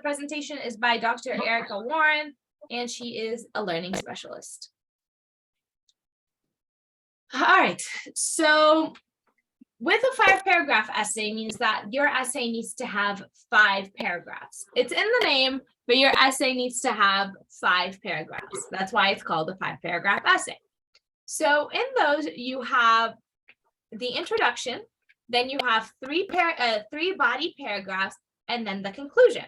presentation is by Dr. Erica Warren, and she is a learning specialist. All right, so with a 5-paragraph essay means that your essay needs to have 5 paragraphs. It's in the name, but your essay needs to have 5 paragraphs. That's why it's called a 5-paragraph essay. So in those, you have the introduction, then you have 3 body paragraphs, and then the conclusion.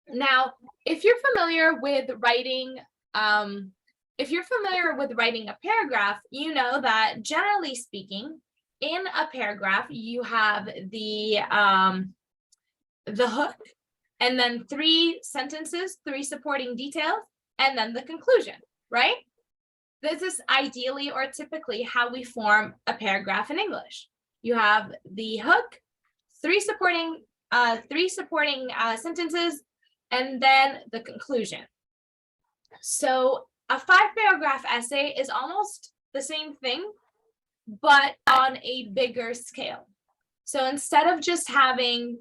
Now, if you're familiar with writing, a paragraph, you know that generally speaking, in a paragraph, you have the hook, and then 3 sentences, 3 supporting details, and then the conclusion, right? This is ideally or typically how we form a paragraph in English. You have the hook, 3 supporting sentences, and then the conclusion. So a 5-paragraph essay is almost the same thing, but on a bigger scale. So instead of just having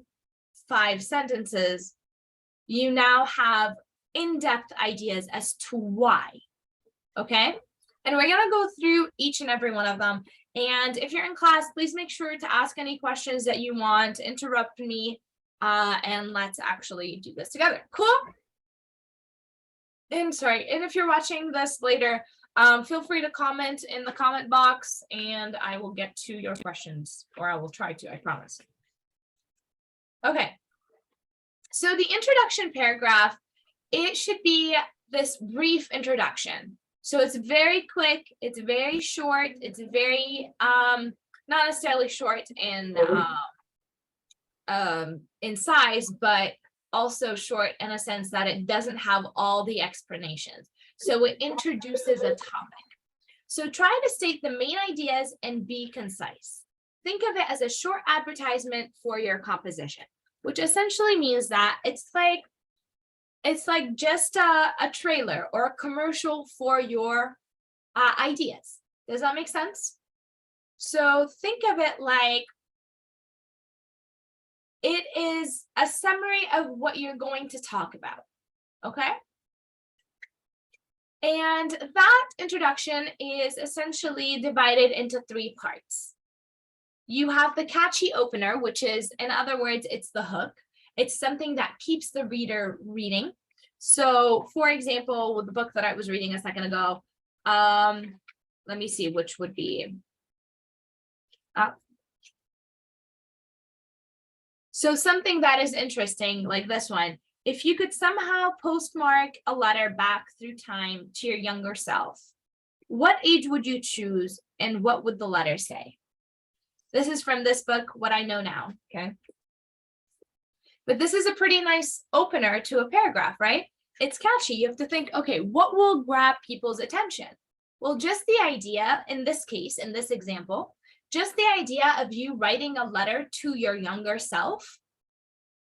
5 sentences, you now have in-depth ideas as to why, okay? And we're gonna go through each and every one of them. And if you're in class, please make sure to ask any questions that you want, interrupt me, and let's actually do this together. Cool? And if you're watching this later, feel free to comment in the comment box and I will get to your questions, or I will try to, I promise. Okay. So the introduction paragraph, it should be this brief introduction. So it's very quick, it's very short, it's very, not necessarily short in size, but also short in a sense that it doesn't have all the explanations. So it introduces a topic. So try to state the main ideas and be concise. Think of it as a short advertisement for your composition, which essentially means that it's like just a trailer or a commercial for your ideas. Does that make sense? So think of it like it is a summary of what you're going to talk about, okay? And that introduction is essentially divided into 3 parts. You have the catchy opener, which is, in other words, it's the hook. It's something that keeps the reader reading. So, for example, with the book that I was reading a second ago, let me see which would be. So something that is interesting, like this one, if you could somehow postmark a letter back through time to your younger self, what age would you choose and what would the letter say? This is from this book, What I Know Now, okay? But this is a pretty nice opener to a paragraph, right? It's catchy. You have to think, okay, what will grab people's attention? Well, just the idea, in this case, in this example, just the idea of you writing a letter to your younger self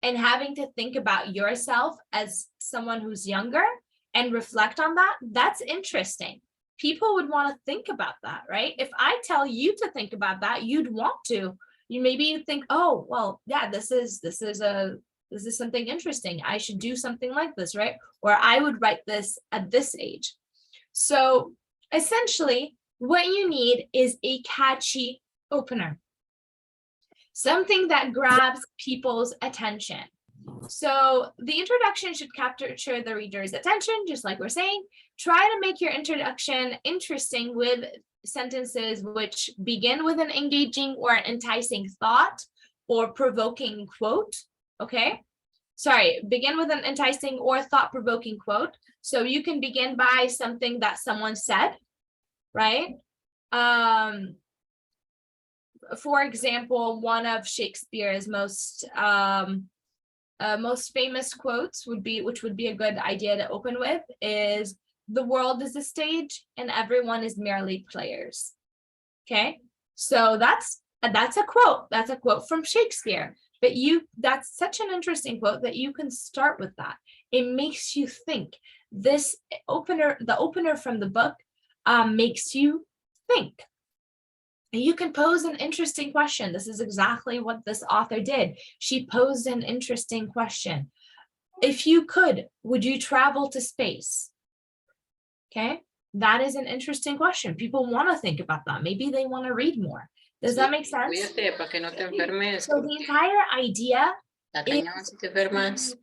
and having to think about yourself as someone who's younger and reflect on that, that's interesting. People would want to think about that, right? If I tell you to think about that, you'd want to. You maybe think, oh, well, yeah, this is something interesting. I should do something like this, right? Or I would write this at this age. So essentially, what you need is a catchy opener, something that grabs people's attention. So the introduction should capture the reader's attention, just like we're saying. Try to make your introduction interesting with sentences which begin with an engaging or enticing thought or provoking quote, okay? Begin with an enticing or thought-provoking quote. So you can begin by something that someone said, right? For example, one of Shakespeare's most famous quotes which would be a good idea to open with, is "The world is a stage and everyone is merely players." Okay, so that's a quote. That's a quote from Shakespeare. But that's such an interesting quote that you can start with that. It makes you think. The opener from the book makes you think. You can pose an interesting question. This is exactly what this author did. She posed an interesting question. If you could, would you travel to space? Okay, that is an interesting question. People want to think about that. Maybe they want to read more. Does that make sense? Cuídate para que no te enfermes. So the entire idea La is cañón si te enfermas.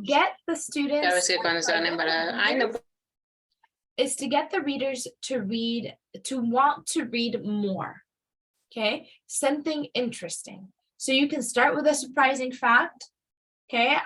get the Sabes students que cuando se van a embarazar, ay, no. is to get the readers to read, to want to read more. Okay, something interesting. So you can start with a surprising fact. Okay,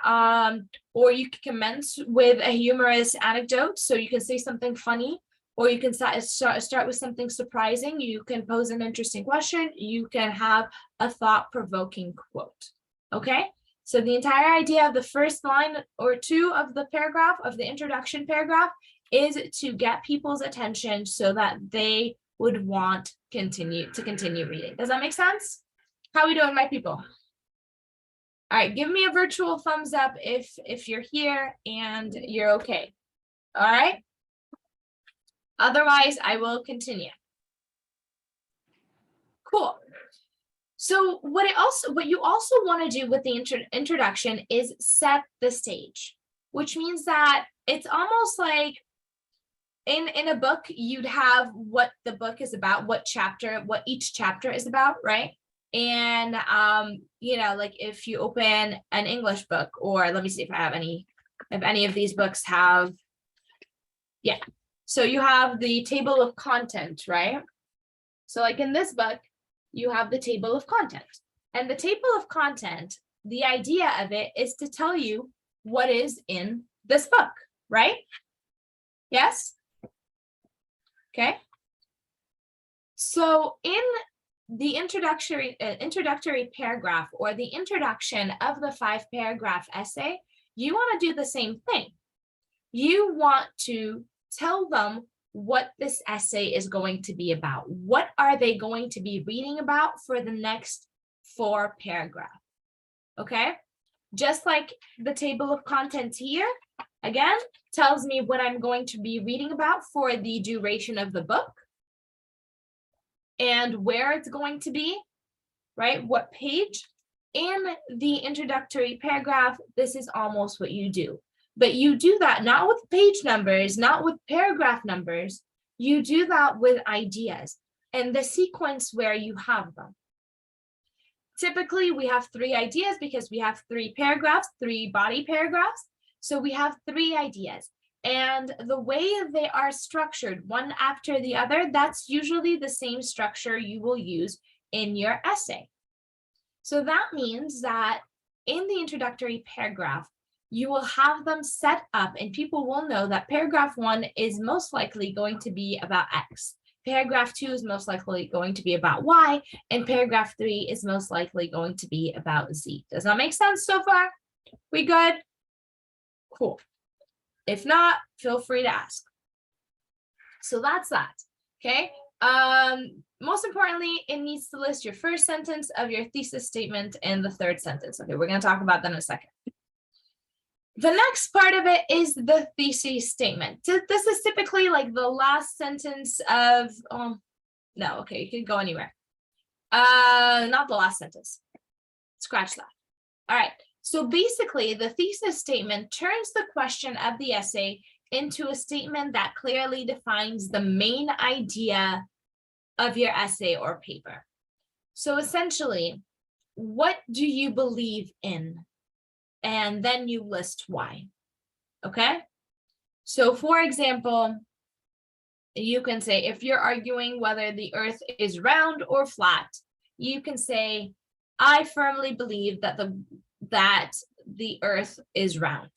or you can commence with a humorous anecdote. So you can say something funny, or you can start with something surprising. You can pose an interesting question. You can have a thought-provoking quote. Okay, so the entire idea of the first line or two of the paragraph, of the introduction paragraph, is to get people's attention so that they would want to continue reading. Does that make sense? How are we doing, my people? All right, give me a virtual thumbs up if you're here and you're okay. All right. Otherwise, I will continue. Cool. So what you also want to do with the introduction is set the stage, which means that it's almost like in a book, you'd have what the book is about, what each chapter is about, right? And like if you open an English book, or let me see if I have any of these books have, yeah. So you have the table of content, right? So like in this book, you have the table of content. And the table of content, the idea of it is to tell you what is in this book, right? Yes? Okay. So in the introductory paragraph, or the introduction of the 5-paragraph essay, you want to do the same thing. You want to tell them what this essay is going to be about. What are they going to be reading about for the next 4 paragraphs? Okay, just like the table of contents here, again, tells me what I'm going to be reading about for the duration of the book, and where it's going to be, right? What page. In the introductory paragraph, this is almost what you do. But you do that not with page numbers, not with paragraph numbers. You do that with ideas and the sequence where you have them. Typically, we have 3 ideas because we have 3 paragraphs, 3 body paragraphs. So we have 3 ideas. And the way they are structured, one after the other, that's usually the same structure you will use in your essay. So that means that in the introductory paragraph, you will have them set up, and people will know that paragraph 1 is most likely going to be about X. Paragraph 2 is most likely going to be about Y, and paragraph 3 is most likely going to be about Z. Does that make sense so far? We good? Cool. If not, feel free to ask. So that's that, okay? Most importantly, it needs to list your first sentence of your thesis statement and the third sentence. Okay, we're gonna talk about that in a second. The next part of it is the thesis statement. This is typically like the last sentence of, no, okay, you can go anywhere. Not the last sentence, scratch that. All right. So basically, the thesis statement turns the question of the essay into a statement that clearly defines the main idea of your essay or paper. So essentially, what do you believe in? And then you list why. Okay? So for example, you can say, if you're arguing whether the earth is round or flat, you can say, I firmly believe that the earth is round.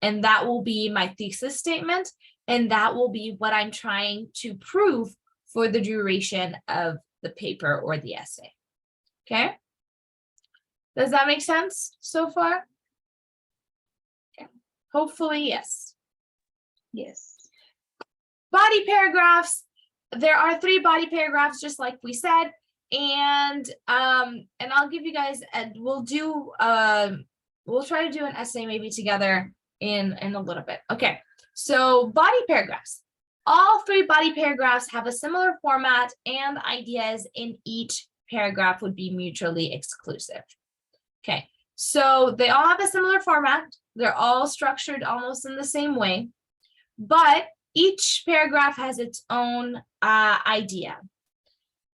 And that will be my thesis statement. And that will be what I'm trying to prove for the duration of the paper or the essay. Okay? Does that make sense so far? Okay. Hopefully, yes. Yes. Body paragraphs. There are 3 body paragraphs, just like we said. And I'll give you guys, we'll try to do an essay maybe together in a little bit. Okay, so body paragraphs. All 3 body paragraphs have a similar format, and ideas in each paragraph would be mutually exclusive. Okay, so they all have a similar format. They're all structured almost in the same way, but each paragraph has its own idea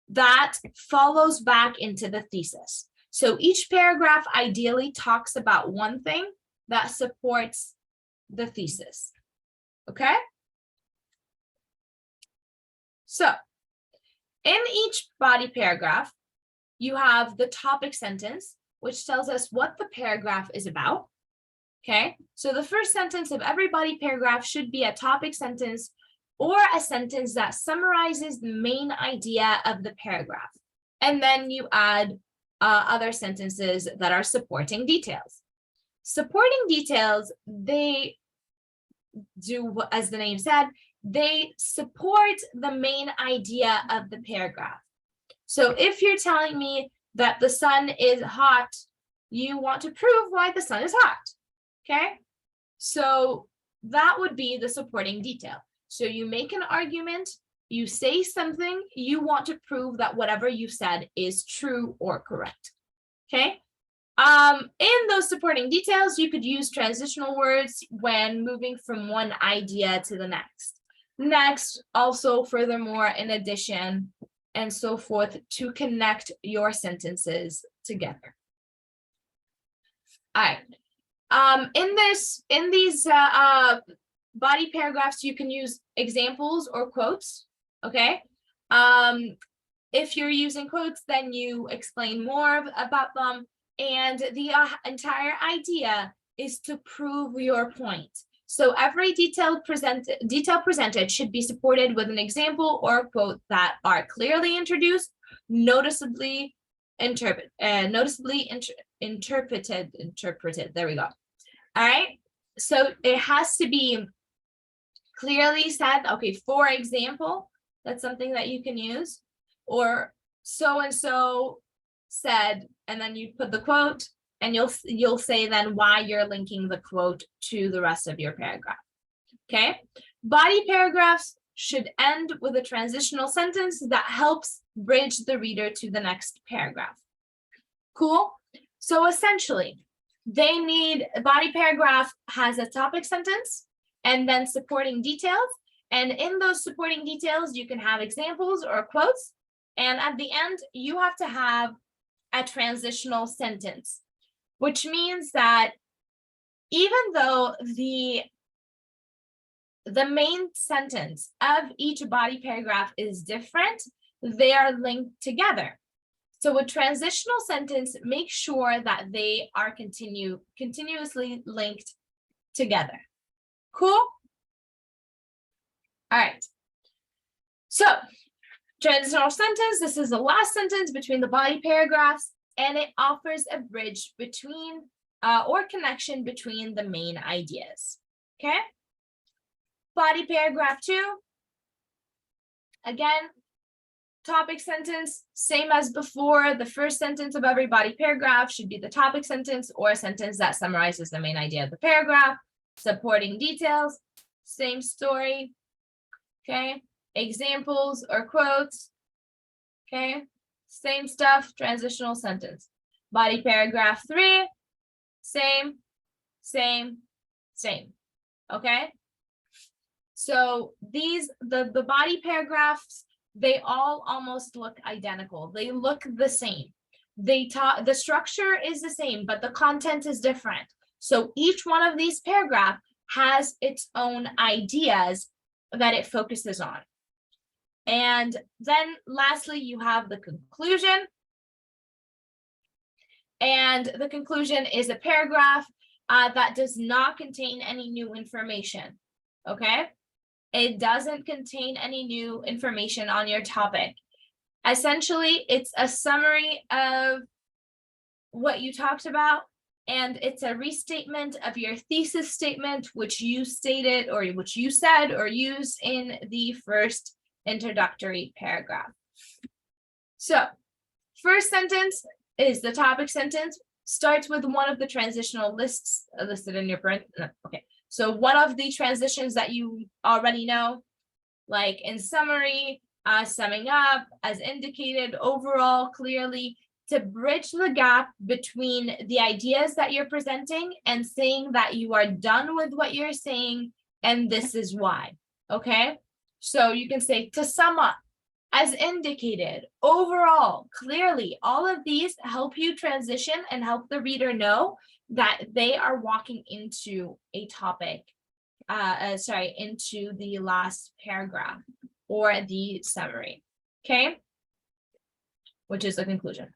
that follows back into the thesis. So each paragraph ideally talks about one thing that supports the thesis. Okay? So in each body paragraph, you have the topic sentence, which tells us what the paragraph is about. Okay, so the first sentence of every body paragraph should be a topic sentence or a sentence that summarizes the main idea of the paragraph. And then you add other sentences that are supporting details. Supporting details, they do, as the name said, they support the main idea of the paragraph. So if you're telling me that the sun is hot, you want to prove why the sun is hot. Okay, so that would be the supporting detail. So you make an argument, you say something, you want to prove that whatever you said is true or correct. Okay, in those supporting details, you could use transitional words when moving from one idea to the next. Next, also, furthermore, in addition, and so forth, to connect your sentences together. All right. In these body paragraphs, you can use examples or quotes. Okay. If you're using quotes, then you explain more about them. And the entire idea is to prove your point. So every detail presented should be supported with an example or a quote that are clearly introduced, noticeably interpreted. There we go. All right. So it has to be clearly said. Okay, for example, that's something that you can use. Or so and so said, and then you put the quote, and you'll say then why you're linking the quote to the rest of your paragraph. Okay. Body paragraphs should end with a transitional sentence that helps bridge the reader to the next paragraph. Cool. So essentially, they need a body paragraph has a topic sentence and then supporting details. And in those supporting details, you can have examples or quotes. And at the end, you have to have a transitional sentence, which means that even though the main sentence of each body paragraph is different, they are linked together. So a transitional sentence makes sure that they are continuously linked together. Cool? All right. So transitional sentence, this is the last sentence between the body paragraphs, and it offers a bridge between or connection between the main ideas. Okay? Body paragraph 2. Again, topic sentence, same as before. The first sentence of every body paragraph should be the topic sentence or a sentence that summarizes the main idea of the paragraph. Supporting details, same story. Okay, examples or quotes. Okay, same stuff, transitional sentence. Body paragraph 3, same. Okay, so the body paragraphs, they all almost look identical. They look the same. The structure is the same, but the content is different. So each one of these paragraphs has its own ideas that it focuses on. And then lastly, you have the conclusion. And the conclusion is a paragraph that does not contain any new information. Okay? It doesn't contain any new information on your topic. Essentially, it's a summary of what you talked about, and it's a restatement of your thesis statement, which you stated or which you said or used in the first introductory paragraph. So, first sentence is the topic sentence, starts with one of the transitional lists listed in your print. Okay. So one of the transitions that you already know, like in summary, summing up, as indicated, overall, clearly, to bridge the gap between the ideas that you're presenting and saying that you are done with what you're saying and this is why, okay? So you can say, to sum up, as indicated, overall, clearly, all of these help you transition and help the reader know that they are walking into a topic, into the last paragraph or the summary, okay? Which is the conclusion.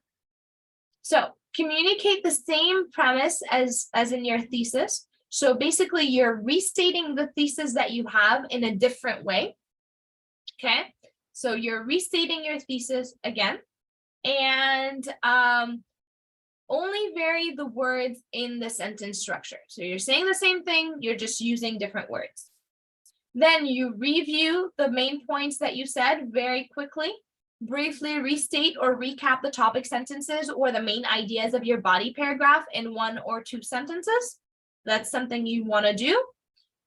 So communicate the same premise as in your thesis. So basically you're restating the thesis that you have in a different way, okay? So you're restating your thesis again, and only vary the words in the sentence structure. So you're saying the same thing, you're just using different words. Then you review the main points that you said very quickly, briefly restate or recap the topic sentences or the main ideas of your body paragraph in 1 or 2 sentences. That's something you want to do.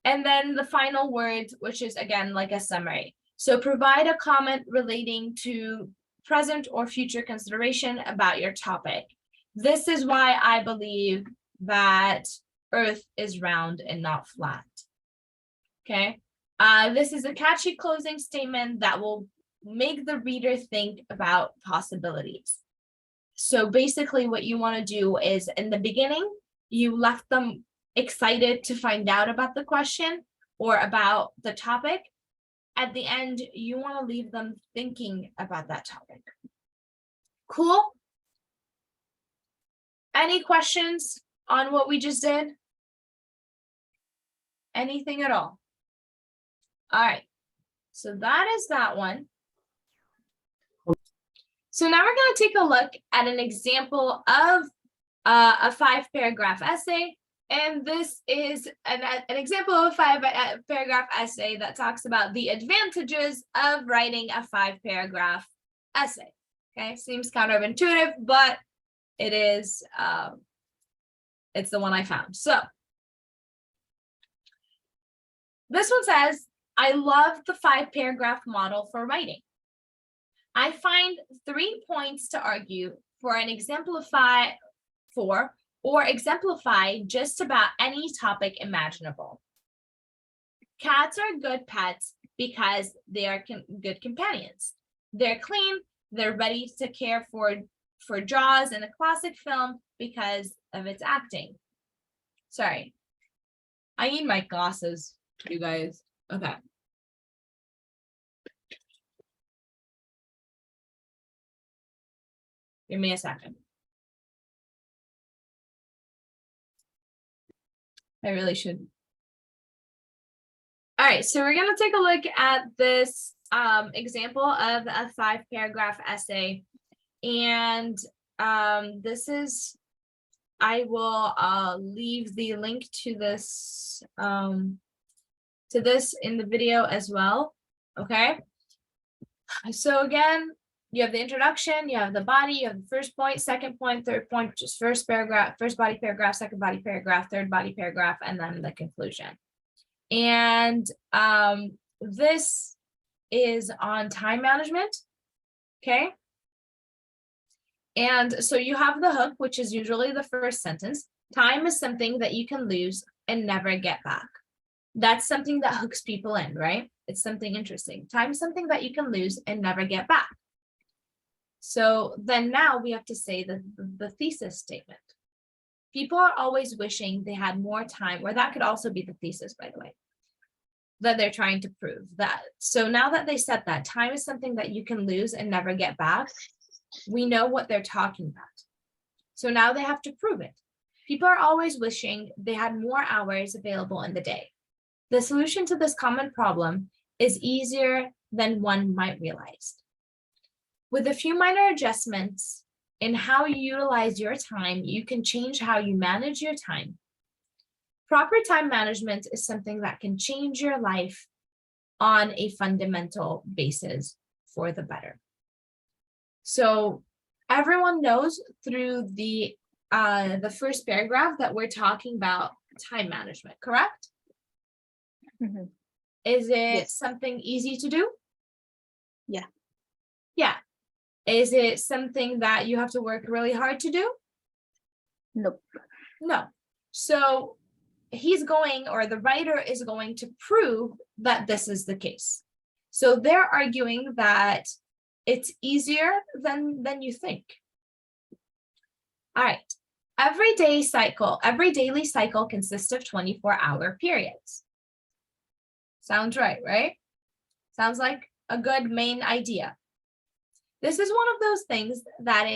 And then the final words, which is again like a summary. So provide a comment relating to present or future consideration about your topic. This is why I believe that Earth is round and not flat. Okay. This is a catchy closing statement that will make the reader think about possibilities. So basically what you want to do is in the beginning, you left them excited to find out about the question or about the topic. At the end, you want to leave them thinking about that topic. Cool? Any questions on what we just did? Anything at all? All right, so that is that one. So now we're going to take a look at an example of a 5-paragraph essay. And this is an example of a 5-paragraph essay that talks about the advantages of writing a 5-paragraph essay. Okay, seems counterintuitive, but it is, it's the one I found. So this one says, I love the 5-paragraph model for writing. I find 3 points to argue for and exemplify just about any topic imaginable. Cats are good pets because they are good companions. They're clean, they're ready to care for Jaws in a classic film because of its acting. Sorry, I need my glasses, you guys. Okay. Give me a second. I really should. All right, so we're going to take a look at this example of a 5-paragraph essay. And this is, I will leave the link to this in the video as well. Okay. So again, you have the introduction, you have the body, you have the first point, second point, third point, which is first paragraph, first body paragraph, second body paragraph, third body paragraph, and then the conclusion. And this is on time management. Okay. And so you have the hook, which is usually the first sentence. Time is something that you can lose and never get back. That's something that hooks people in, right? It's something interesting. Time is something that you can lose and never get back. So then now we have to say the thesis statement. People are always wishing they had more time, or that could also be the thesis, by the way, that they're trying to prove that. So now that they said that time is something that you can lose and never get back, we know what they're talking about. So now they have to prove it. People are always wishing they had more hours available in the day. The solution to this common problem is easier than one might realize. With a few minor adjustments in how you utilize your time, you can change how you manage your time. Proper time management is something that can change your life on a fundamental basis for the better. So everyone knows through the first paragraph that we're talking about time management, correct? Mm-hmm. Is it Yes. something easy to do? Yeah. Yeah. Is it something that you have to work really hard to do? Nope. No. So he's going, or the writer is going to prove that this is the case. So they're arguing that it's easier than you think. All right. Every daily cycle consists of 24-hour periods. Sounds right? Sounds like a good main idea. This is one of those things that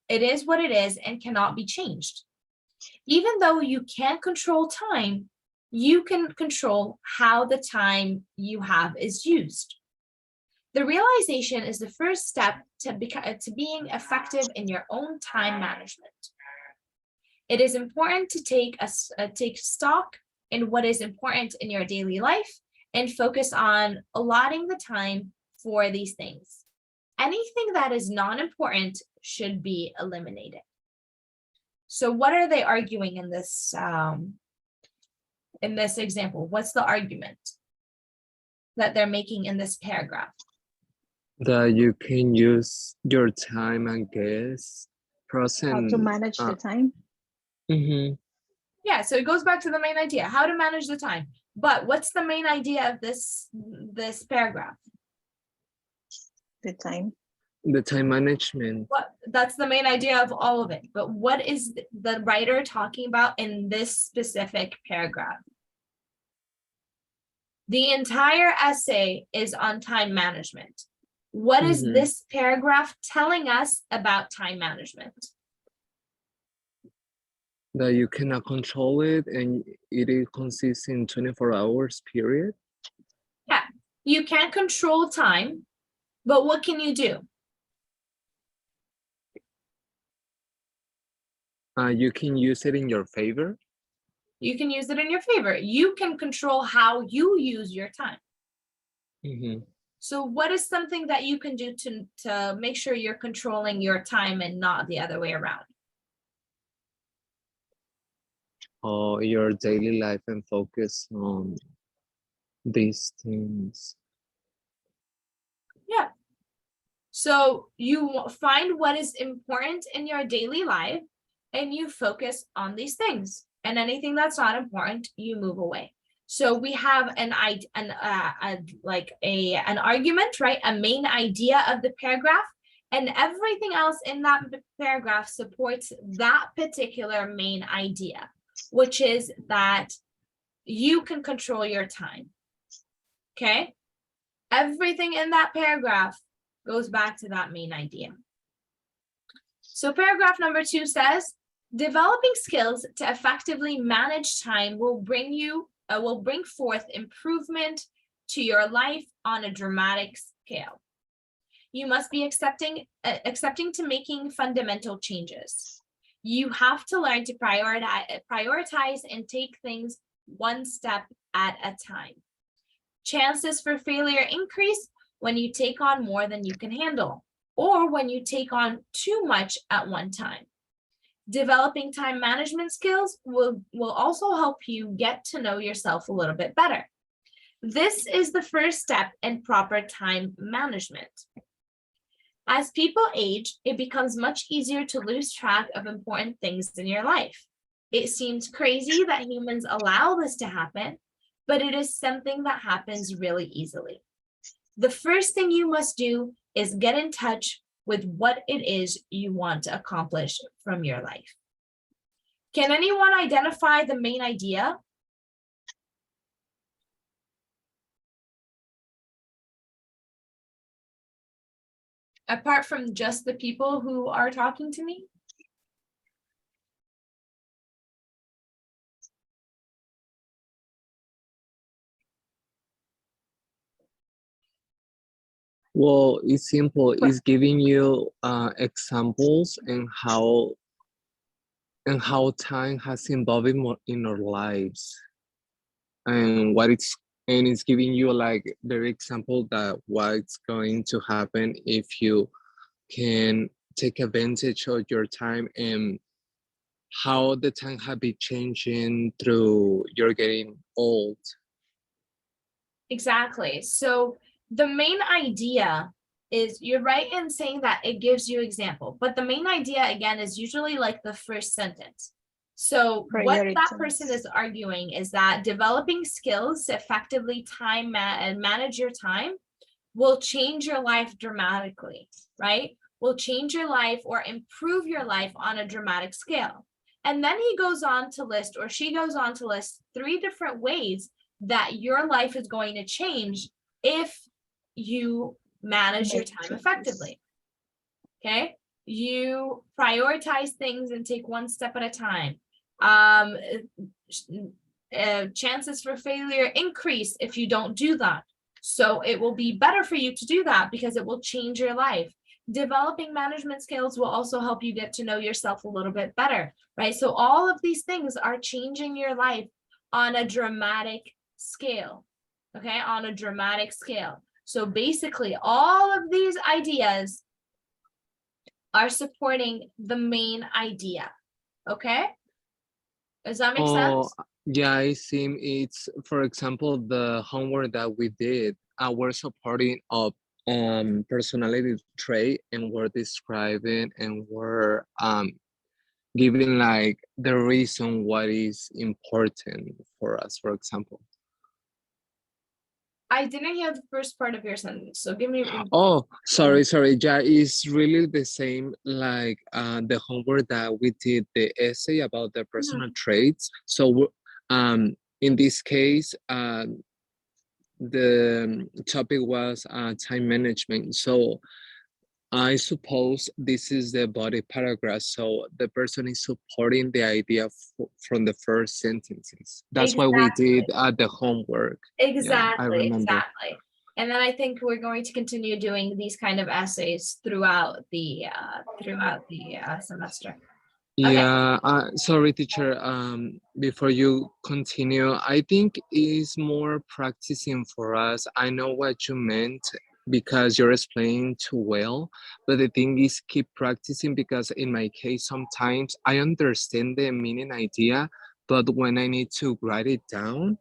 it is what it is and cannot be changed. Even though you can't control time, you can control how the time you have is used. The realization is the first step to being effective in your own time management. It is important to take stock in what is important in your daily life and focus on allotting the time for these things. Anything that is non-important should be eliminated. So what are they arguing in this example? What's the argument that they're making in this paragraph? That you can use your time and guess How present. to manage the time. Mhm. Yeah, so it goes back to the main idea, how to manage the time. But what's the main idea of this paragraph? The time. The time management. That's the main idea of all of it. But what is the writer talking about in this specific paragraph? The entire essay is on time management. What is Mhm. this paragraph telling us about time management? That you cannot control it and it consists in 24 hours period. Yeah, you can't control time, but what can you do? You can use it in your favor. You can use it in your favor. You can control how you use your time. Mhm. So what is something that you can do to make sure you're controlling your time and not the other way around? Or your daily life and focus on these things. Yeah. So you find what is important in your daily life and you focus on these things, and anything that's not important, you move away. So we have an argument, right? A main idea of the paragraph, and everything else in that paragraph supports that particular main idea, which is that you can control your time. Okay? Everything in that paragraph goes back to that main idea. So paragraph number 2 says, developing skills to effectively manage time will bring forth improvement to your life on a dramatic scale. You must be accepting to making fundamental changes. You have to learn to prioritize and take things one step at a time. Chances for failure increase when you take on more than you can handle, or when you take on too much at one time. Developing time management skills will also help you get to know yourself a little bit better. This is the first step in proper time management. As people age, it becomes much easier to lose track of important things in your life. It seems crazy that humans allow this to happen, but it is something that happens really easily. The first thing you must do is get in touch with what it is you want to accomplish from your life. Can anyone identify the main idea? Apart from just the people who are talking to me? Well, it's simple. It's giving you examples and how time has involved in our lives, and it's giving you like the example that what's going to happen if you can take advantage of your time, and how the time have been changing through you're getting old. Exactly. So the main idea is you're right in saying that it gives you example, but the main idea again is usually like the first sentence. So what that person Priorities. is arguing is that developing skills to effectively and manage your time will change your life dramatically, right? Will change your life or improve your life on a dramatic scale. And then he goes on to list, or she goes on to list 3 different ways that your life is going to change if you manage your Make time changes. effectively. Okay, you prioritize things and take one step at a time. Chances for failure increase if you don't do that. So it will be better for you to do that because it will change your life. Developing management skills will also help you get to know yourself a little bit better, right? So all of these things are changing your life on a dramatic scale, okay? On a dramatic scale. So basically, all of these ideas are supporting the main idea, okay? Does that make sense? Yeah, I see. It's, for example, the homework that we did, we're supporting a personality trait, and we're describing and we're giving like the reason what is important for us, for example. I didn't hear the first part of your sentence, so give me. Oh, sorry. Yeah, it's really the same like the homework that we did, the essay about the personal traits. So in this case, the topic was time management. So I suppose this is the body paragraph. So the person is supporting the idea from the first sentences. That's why we did the homework. Yeah, I remember. Exactly. And then I think we're going to continue doing these kind of essays throughout the semester. Okay. Yeah, sorry, teacher. Before you continue, I think it's more practicing for us. I know what you meant because you're explaining too well, but the thing is keep practicing, because in my case, sometimes I understand the meaning idea, but when I need to write it down,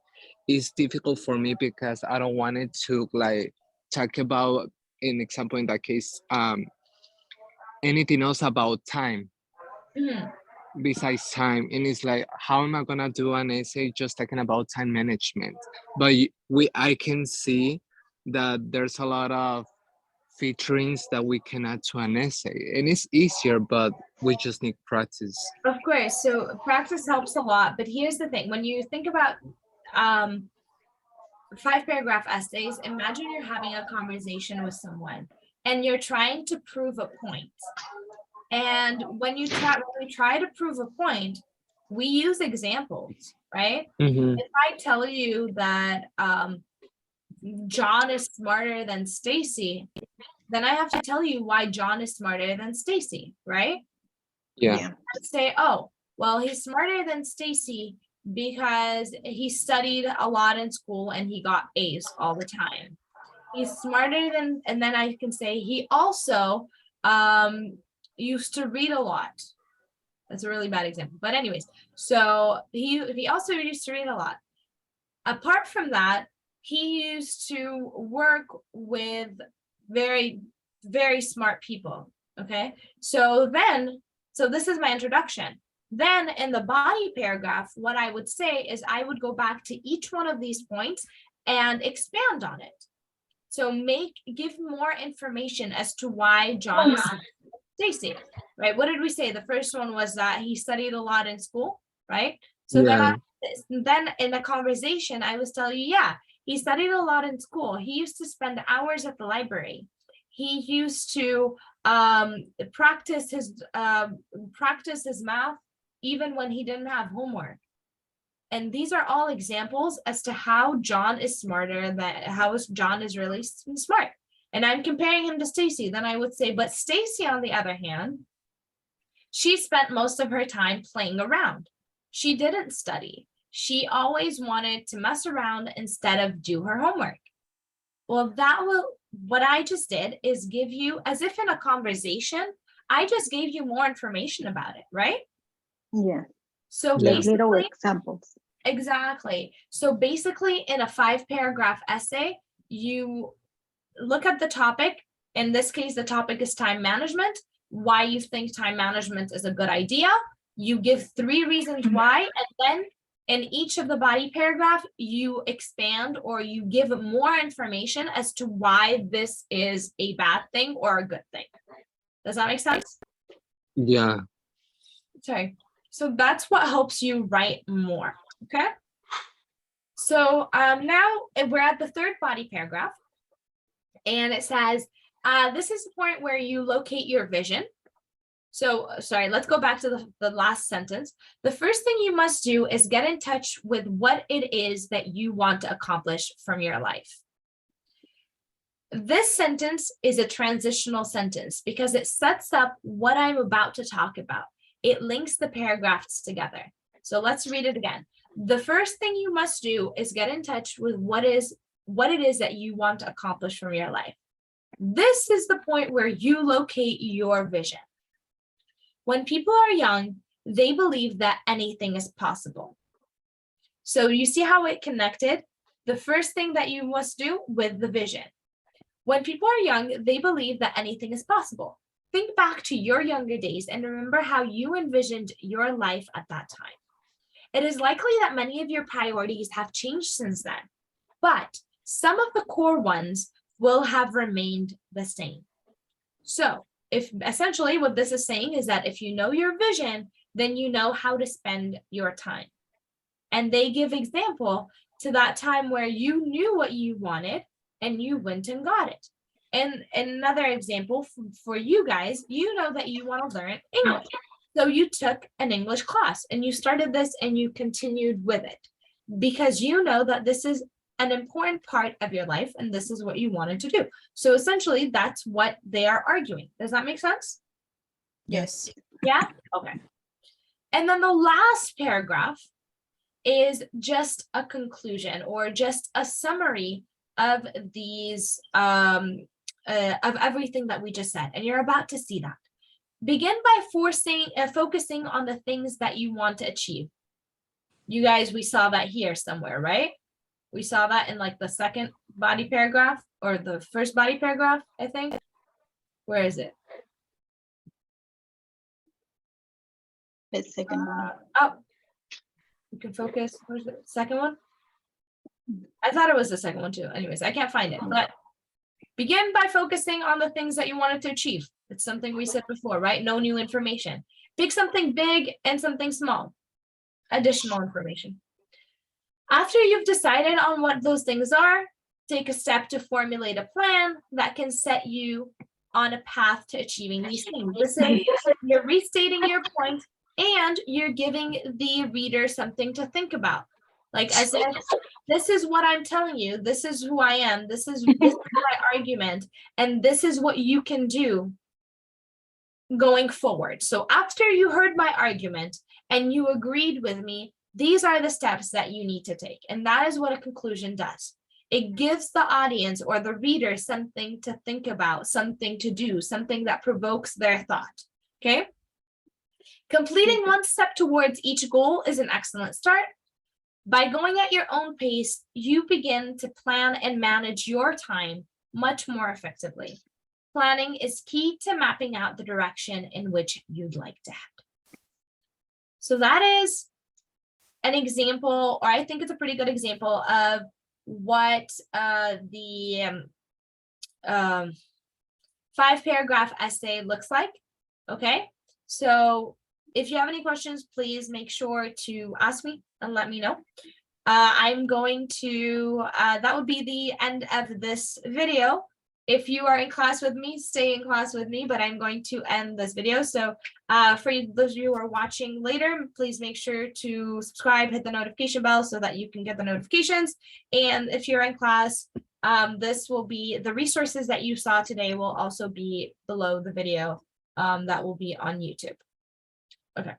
it's difficult for me because I don't want it to like talk about, an example in that case, anything else about time. Mhm. Besides time, and it's like, how am I gonna do an essay just talking about time management? But I can see that there's a lot of featurings that we can add to an essay, and it's easier, but we just need practice. Of course, so practice helps a lot, but here's the thing. When you think about 5-paragraph essays, imagine you're having a conversation with someone and you're trying to prove a point. And when we try to prove a point, we use examples, right? Mm-hmm. If I tell you that John is smarter than Stacy, then I have to tell you why John is smarter than Stacy, right? Yeah. I'd say, oh, well, he's smarter than Stacy because he studied a lot in school and he got A's all the time. He's smarter than, and then I can say he also used to read a lot. That's a really bad example, but anyways, so he also used to read a lot. Apart from that, he used to work with very, very smart people. Okay, so this is my introduction. Then in the body paragraph, what I would say is I would go back to each one of these points and expand on it. So give more information as to why John is Stacy, right? What did we say? The first one was that he studied a lot in school, right? So then in the conversation, I was telling you, yeah, he studied a lot in school. He used to spend hours at the library. He used to practice his math even when he didn't have homework. And these are all examples as to how John is John is really smart. And I'm comparing him to Stacy. Then I would say, but Stacy, on the other hand, she spent most of her time playing around. She didn't study. She always wanted to mess around instead of do her homework. Well, what I just did is give you, as if in a conversation, I just gave you more information about it, right? Yeah. So Like little examples. Exactly. So basically in a 5-paragraph essay, you look at the topic, In this case, the topic is time management, why you think time management is a good idea. You give 3 reasons why, and then in each of the body paragraph, you expand or you give more information as to why this is a bad thing or a good thing. Does that make sense? Yeah. Sorry. So that's what helps you write more, okay? So now we're at the 3rd body paragraph, and it says, this is the point where you locate your vision. So, sorry, let's go back to the last sentence. The first thing you must do is get in touch with what it is that you want to accomplish from your life. This sentence is a transitional sentence because it sets up what I'm about to talk about. It links the paragraphs together. So let's read it again. The first thing you must do is get in touch with what it is that you want to accomplish from your life. This is the point where you locate your vision. When people are young, they believe that anything is possible. So you see how it connected? The first thing that you must do with the vision. When people are young, they believe that anything is possible. Think back to your younger days and remember how you envisioned your life at that time. It is likely that many of your priorities have changed since then, but some of the core ones will have remained the same. So, if essentially what this is saying is that if you know your vision, then you know how to spend your time. And they give example to that time where you knew what you wanted and you went and got it. And another example for you guys, you know that you want to learn English. So you took an English class and you started this and you continued with it because you know that this is an important part of your life and this is what you wanted to do. So essentially that's what they are arguing. Does that make sense? Yes. Yeah? Okay. And then the last paragraph is just a conclusion or just a summary of these of everything that we just said, and you're about to see that. Begin by focusing on the things that you want to achieve. You guys, we saw that here somewhere, right? We saw that in like the second body paragraph or the first body paragraph, I think. Where is it? The second one. Oh, you can focus. Where's the second one? I thought it was the second one too. Anyways, I can't find it, but begin by focusing on the things that you wanted to achieve. It's something we said before, right? No new information. Pick something big and something small. Additional information. After you've decided on what those things are, take a step to formulate a plan that can set you on a path to achieving these things. Listen, you're restating your point and you're giving the reader something to think about. Like as if this is what I'm telling you, this is who I am, this is my argument, and this is what you can do going forward. So after you heard my argument and you agreed with me, these are the steps that you need to take. And that is what a conclusion does. It gives the audience or the reader something to think about, something to do, something that provokes their thought. Okay? Completing one step towards each goal is an excellent start. By going at your own pace, you begin to plan and manage your time much more effectively. Planning is key to mapping out the direction in which you'd like to head. So that is an example, or I think it's a pretty good example of what the 5-paragraph essay looks like. Okay, so if you have any questions, please make sure to ask me and let me know. I'm going to, that would be the end of this video. If you are in class with me, stay in class with me, but I'm going to end this video. So for those of you who are watching later, please make sure to subscribe, hit the notification bell so that you can get the notifications. And if you're in class, this will be, the resources that you saw today will also be below the video that will be on YouTube. Okay.